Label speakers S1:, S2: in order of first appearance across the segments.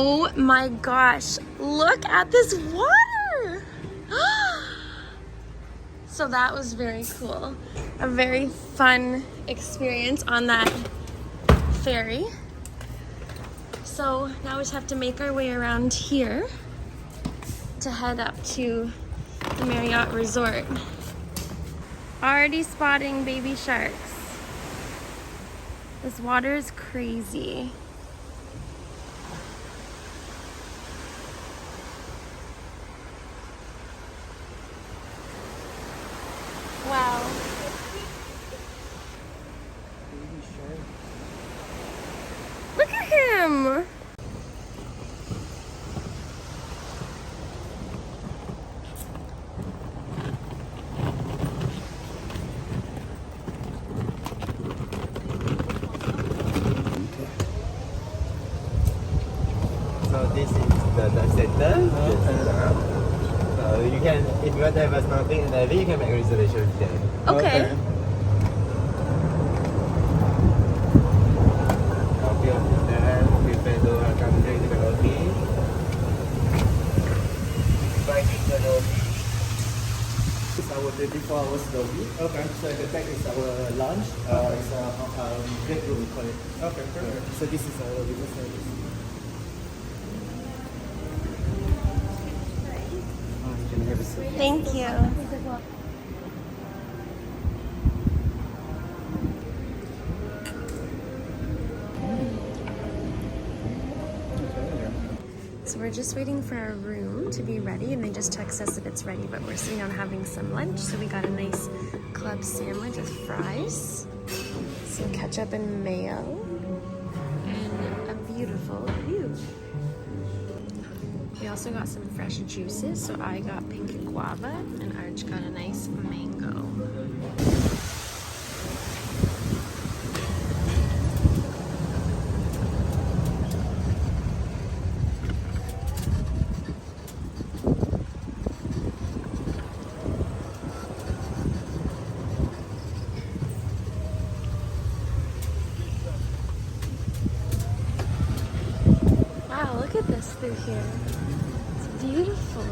S1: Oh my gosh, look at this water! So that was very cool. A very fun experience on that ferry. So now we just have to make our way around here to head up to the Marriott Resort. Already spotting baby sharks. This water is crazy. Wow. Look at him.
S2: So this is the dive center. So you can, if you want to have a snorkeling and diving, you can make a reservation with them.
S1: Okay.
S2: Okay, prepare to welcome drink to the lobby. Inviting the lobby. This is our 24 hours lobby. Okay. So the back is our lounge. It's a break room, we call it. Okay, perfect. So this is our lobby service.
S1: Thank you. So we're just waiting for our room to be ready, and they just text us that it's ready, but we're sitting down having some lunch. So we got a nice club sandwich with fries, some ketchup and mayo, and a beautiful view. We also got some fresh juices, so I got pink guava and Arch got a nice mango. Wow, look at this through here. It's beautiful.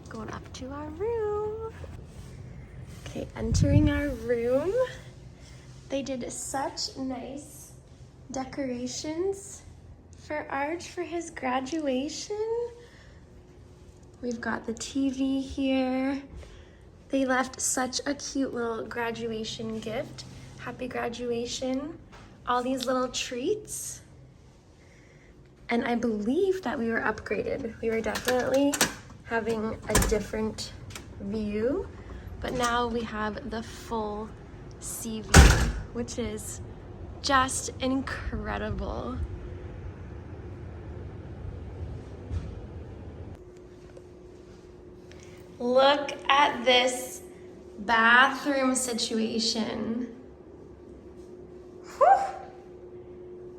S1: Going up to our room. Okay, entering our room. They did such nice decorations for Arch for his graduation. We've got the TV here. They left such a cute little graduation gift. Happy graduation. All these little treats. And I believe that we were upgraded. We were definitely having a different view, but now we have the full sea view, which is just incredible. Look at this bathroom situation. Whew.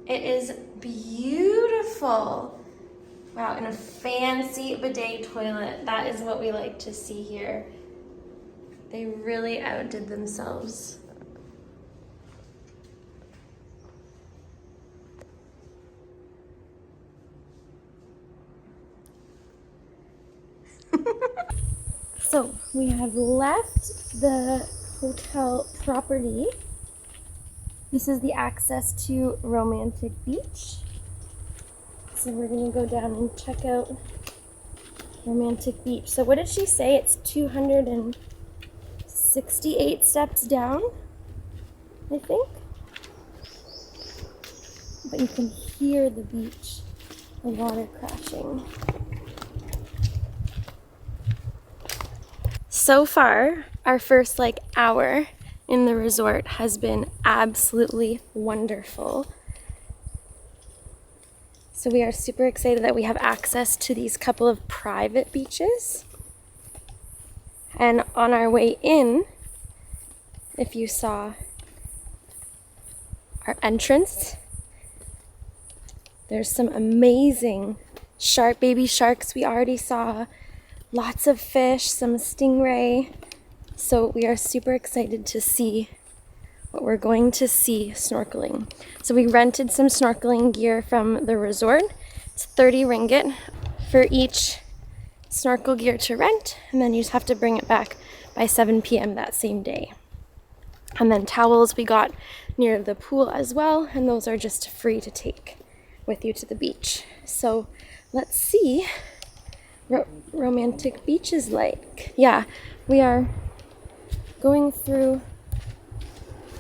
S1: It is beautiful. Wow, and a fancy bidet toilet. That is what we like to see here. They really outdid themselves. So we have left the hotel property. This is the access to Romantic Beach. So we're gonna go down and check out Romantic Beach. So what did she say? It's 268 steps down, I think. But you can hear the beach, the water crashing. So far, our first like hour in the resort has been absolutely wonderful. So we are super excited that we have access to these couple of private beaches. And on our way in, if you saw our entrance, there's some amazing baby sharks we already saw, lots of fish, some stingray. So we are super excited to see what we're going to see snorkeling. So we rented some snorkeling gear from the resort. It's 30 ringgit for each snorkel gear to rent, and then you just have to bring it back by 7 p.m. that same day. And then towels we got near the pool as well, and those are just free to take with you to the beach. So let's see what romantic beach is like. Yeah, we are going through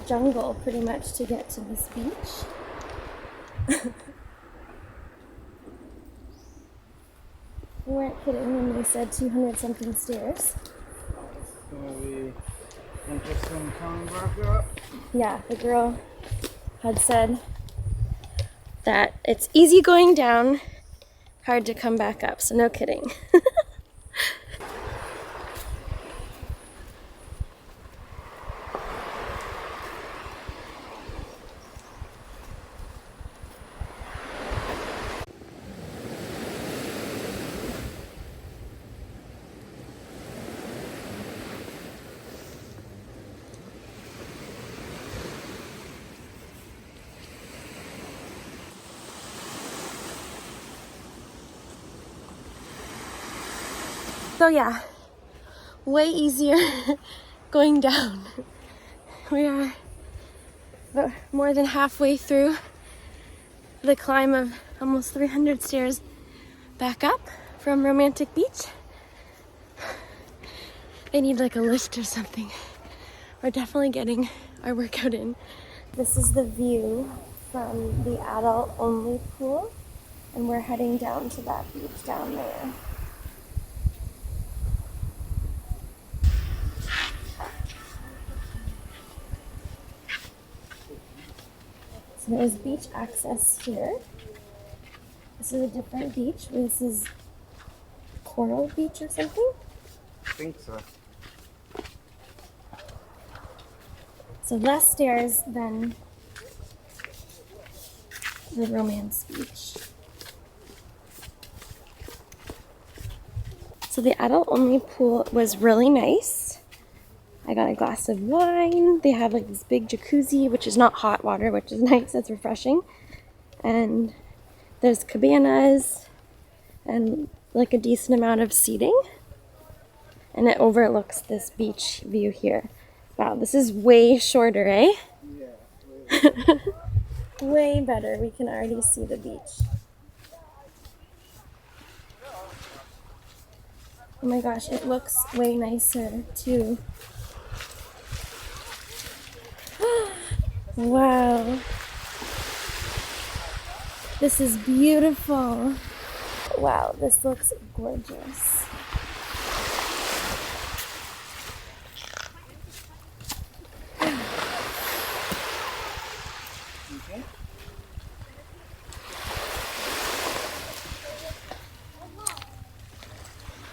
S1: jungle pretty much to get to this beach. We weren't kidding when they said 200 something stairs.
S2: So we can get some coming back up.
S1: Yeah, the girl had said that it's easy going down, hard to come back up, so no kidding. So yeah, way easier going down. We are about more than halfway through the climb of almost 300 stairs back up from Romantic Beach. They need like a lift or something. We're definitely getting our workout in. This is the view from the adult-only pool, and we're heading down to that beach down there. So there's beach access here. This is a different beach. This is Coral Beach or something.
S2: I think so.
S1: So less stairs than the Romance Beach. So the adult-only pool was really nice. I got a glass of wine. They have like this big jacuzzi, which is not hot water, which is nice. That's refreshing. And there's cabanas and like a decent amount of seating. And it overlooks this beach view here. Wow, this is way shorter, eh?
S2: Yeah.
S1: Way better. We can already see the beach. Oh my gosh, it looks way nicer too. Wow. This is beautiful. Wow, this looks gorgeous.
S2: Okay.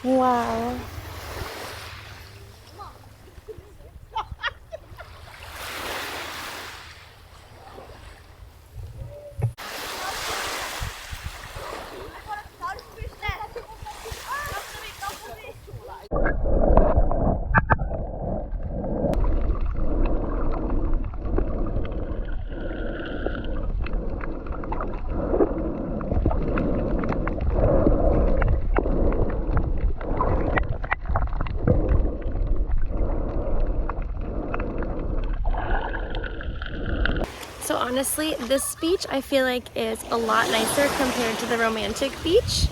S1: Wow. So honestly, this beach I feel like is a lot nicer compared to the Romantic Beach.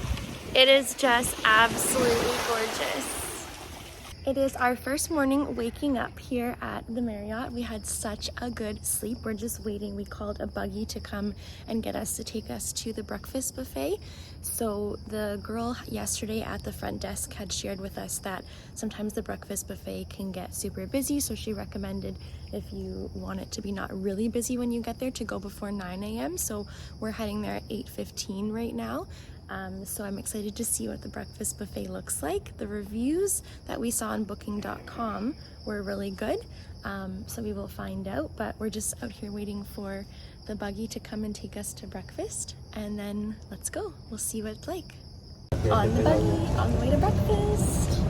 S1: It is just absolutely gorgeous. It is our first morning waking up here at the Marriott. We had such a good sleep. We're just waiting. We called a buggy to come and get us to take us to the breakfast buffet. So the girl yesterday at the front desk had shared with us that sometimes the breakfast buffet can get super busy. So she recommended if you want it to be not really busy when you get there to go before 9 a.m. So we're heading there at 8:15 right now. So I'm excited to see what the breakfast buffet looks like. The reviews that we saw on booking.com were really good, so we will find out, but we're just out here waiting for the buggy to come and take us to breakfast, and then let's go. We'll see what it's like. On the buggy, on the way to breakfast.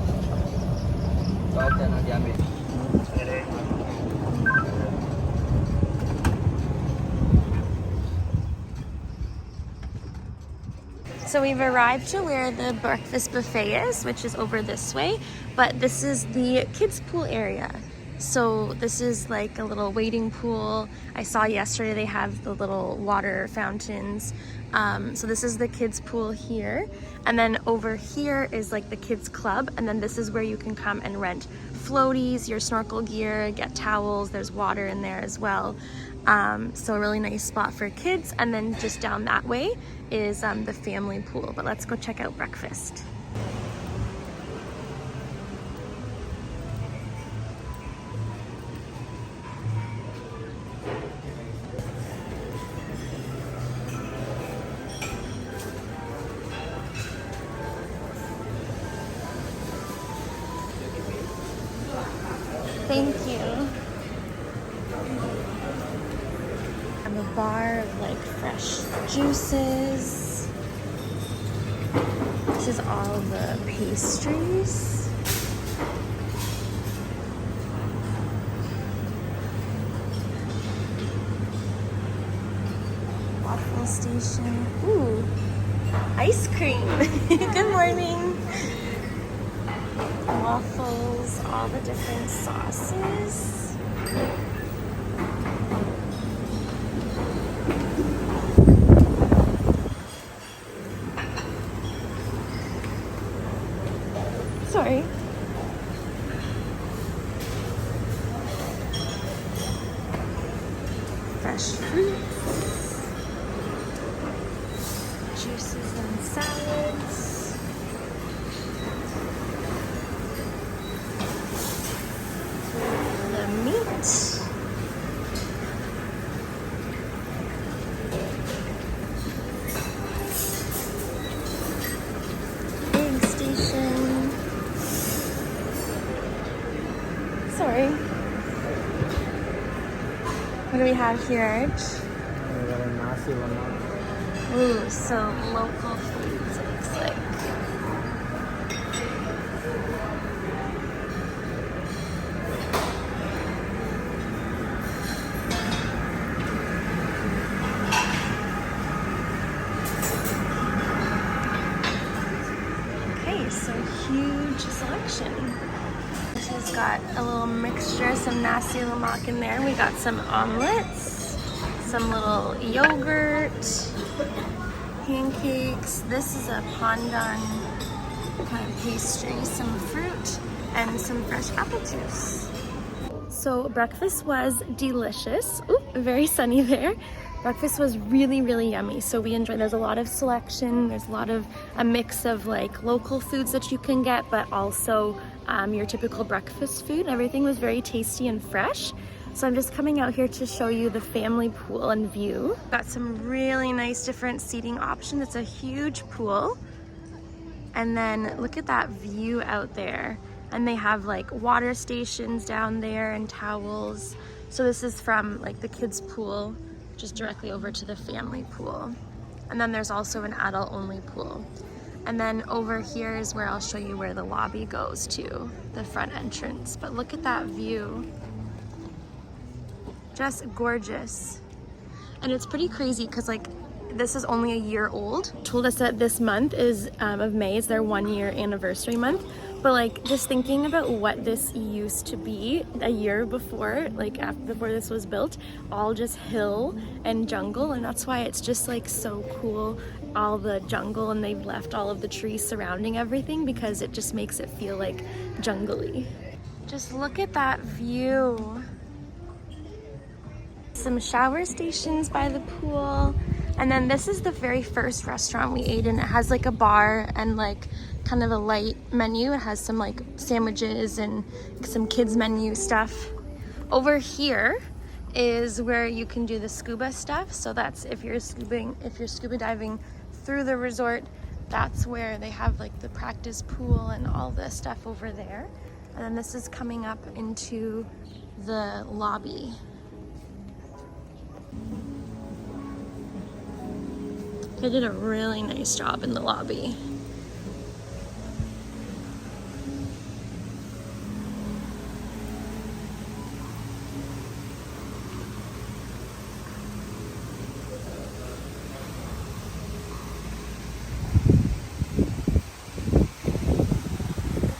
S1: So we've arrived to where the breakfast buffet is, which is over this way, but this is the kids pool area. So this is like a little wading pool. I saw yesterday they have the little water fountains. So this is the kids pool here. And then over here is like the kids club. And then this is where you can come and rent floaties, your snorkel gear, get towels. There's water in there as well. So a really nice spot for kids. And then just down that way is the family pool. But let's go check out breakfast. Thank you. And a bar of like fresh juices. This is all the pastries. Waffle station. Ooh, ice cream. Good morning. Waffles, all the different sauces. Sorry. Fresh fruits, juices and salads. Egg station. Sorry. What do we have here, Arch? Ooh, so local foods, it looks like. So huge selection. This has got a little mixture, some nasi lemak in there. We got some omelets, some little yogurt, pancakes. This is a pandan kind of pastry, some fruit, and some fresh apple juice. So breakfast was delicious. Ooh, very sunny there. Breakfast was really, really yummy. So we enjoyed, there's a lot of selection. There's a lot of a mix of like local foods that you can get, but also your typical breakfast food. Everything was very tasty and fresh. So I'm just coming out here to show you the family pool and view. Got some really nice different seating options. It's a huge pool. And then look at that view out there. And they have like water stations down there and towels. So this is from like the kids pool, just directly over to the family pool. And then there's also an adult only pool. And then over here is where I'll show you where the lobby goes to, the front entrance. But look at that view. Just gorgeous. And it's pretty crazy because like this is only a year old. Told us that this month is of May is their 1 year anniversary month. But like just thinking about what this used to be a year before, like before this was built, all just hill and jungle, and that's why it's just like so cool all the jungle and they've left all of the trees surrounding everything because it just makes it feel like jungly. Just look at that view. Some shower stations by the pool. And then this is the very first restaurant we ate in. It has like a bar and like kind of a light menu. It has some like sandwiches and some kids menu stuff. Over here is where you can do the scuba stuff. So that's if you're scuba diving through the resort, that's where they have like the practice pool and all the stuff over there. And then this is coming up into the lobby. They did a really nice job in the lobby.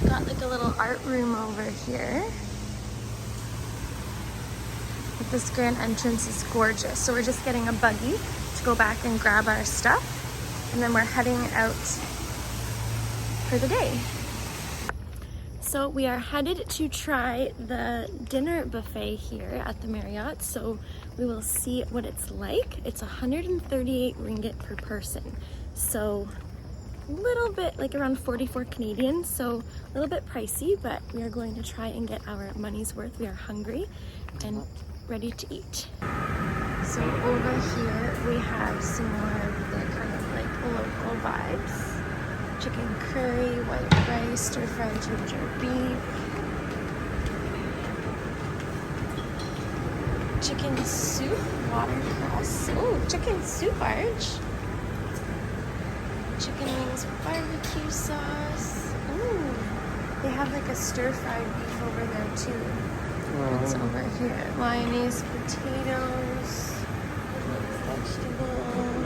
S1: Got like a little art room over here. But this grand entrance is gorgeous. So we're just getting a buggy to go back and grab our stuff, and then we're heading out for the day. So we are headed to try the dinner buffet here at the Marriott, so we will see what it's like. It's 138 ringgit per person, so a little bit, like around 44 Canadian, so a little bit pricey, but we are going to try and get our money's worth. We are hungry and ready to eat. So over here we have some more of the kind of like local vibes. Chicken curry, white rice, stir-fried ginger beef, chicken soup, watercress. Oh, chicken soup, Arch. Chicken wings with barbecue sauce. Ooh, they have like a stir-fried beef over there too. It's over here. Mayonnaise, potatoes, vegetable.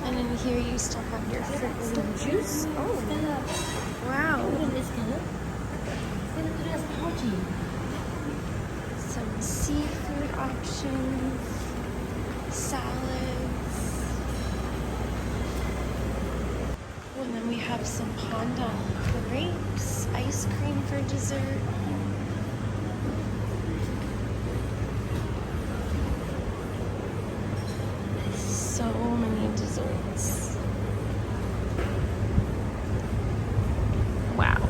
S1: And in here you still have your fruits and juice. Oh, wow. Some seafood options, salads. And then we have some pandan grapes, ice cream for dessert. So many desserts. Wow.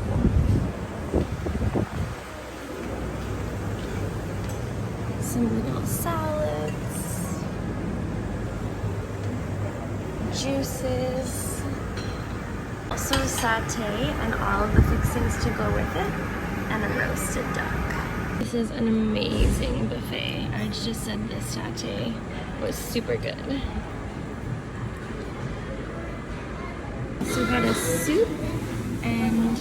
S1: Some little salads, juices, also satay and all of the fixings to go with it, and a roasted duck. This is an amazing buffet. I just said this satay was super good. So we got a soup and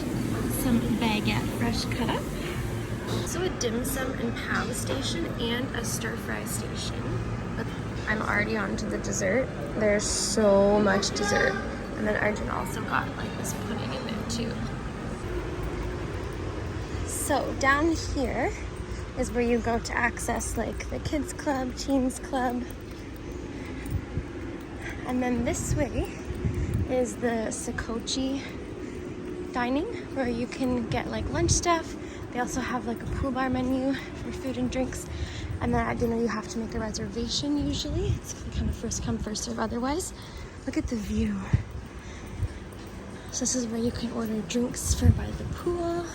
S1: some baguette fresh cut up. Also a dim sum and pow station and a stir fry station. But I'm already on to the dessert. There's so much dessert. And then Arjun also got like this pudding in there too. So down here is where you go to access like the kids club, teens club. And then this way is the Sakochi dining where you can get like lunch stuff. They also have like a pool bar menu for food and drinks. And then at dinner you have to make a reservation usually. It's kind of first come, first serve otherwise. Look at the view. So this is where you can order drinks for by the pool.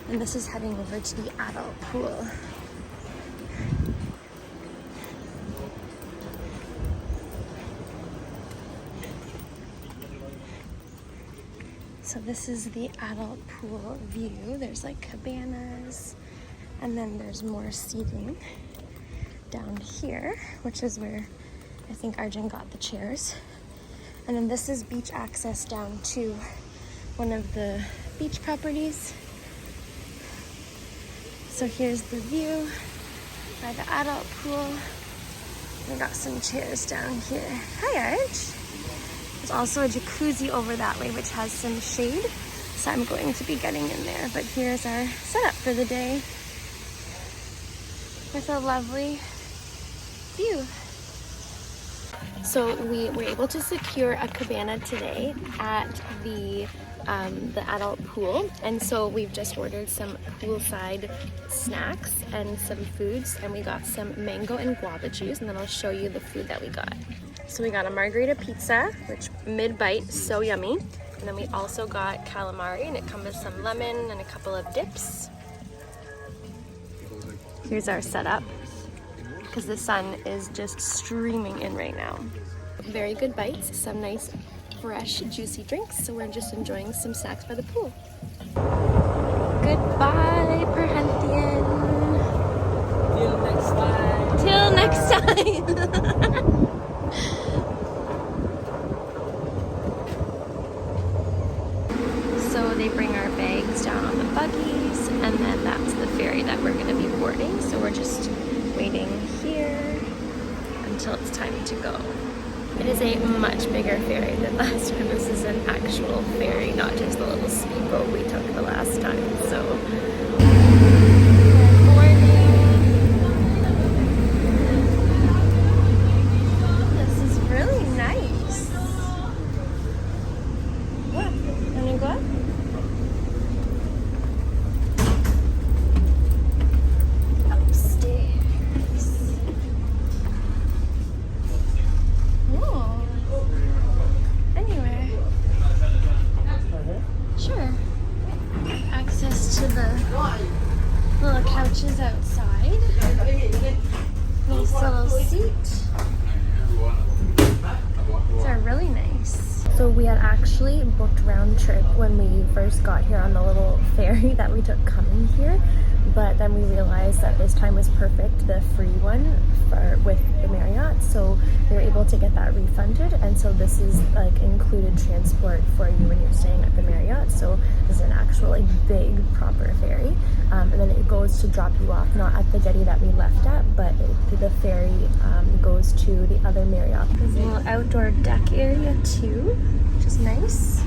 S1: And this is heading over to the adult pool. So this is the adult pool view. There's like cabanas, and then there's more seating down here, which is where I think Arjun got the chairs. And then this is beach access down to one of the beach properties. So here's the view by the adult pool. We got some chairs down here. Hi, Arch. There's also a jacuzzi over that way, which has some shade. So I'm going to be getting in there. But here's our setup for the day with a lovely view. So we were able to secure a cabana today at the adult pool, and so we've just ordered some poolside snacks and some foods, and we got some mango and guava juice, and then I'll show you the food that we got. So we got a margarita pizza, which mid-bite, so yummy, and then we also got calamari, and it comes with some lemon and a couple of dips. Here's our setup, because the sun is just streaming in right now. Very good bites, some nice fresh juicy drinks, so we're just enjoying some snacks by the pool. Goodbye, Perhentian. Till next time. So they bring our bags down on the buggies, and then that's the ferry that we're going to be boarding. So we're just waiting here until it's time to go. It is a much bigger ferry than last time. This is an actual ferry, not just the little speedboat we took the last time. So, good morning. This is really nice. What? Wanna go up? To the little couches outside. Nice little seat. These are really nice. So we had actually booked round trip when we first got here on the little ferry that we took coming here, but then we realized that this time was perfect, the free one with the Marriott, so we were able to get that refunded, and so this is like included transport for you when you're staying at the Marriott. So this is an actual like big proper ferry, and then it goes to drop you off not at the jetty that we left at, but the ferry goes to the other Marriott. There's a little outdoor deck area too, which is nice.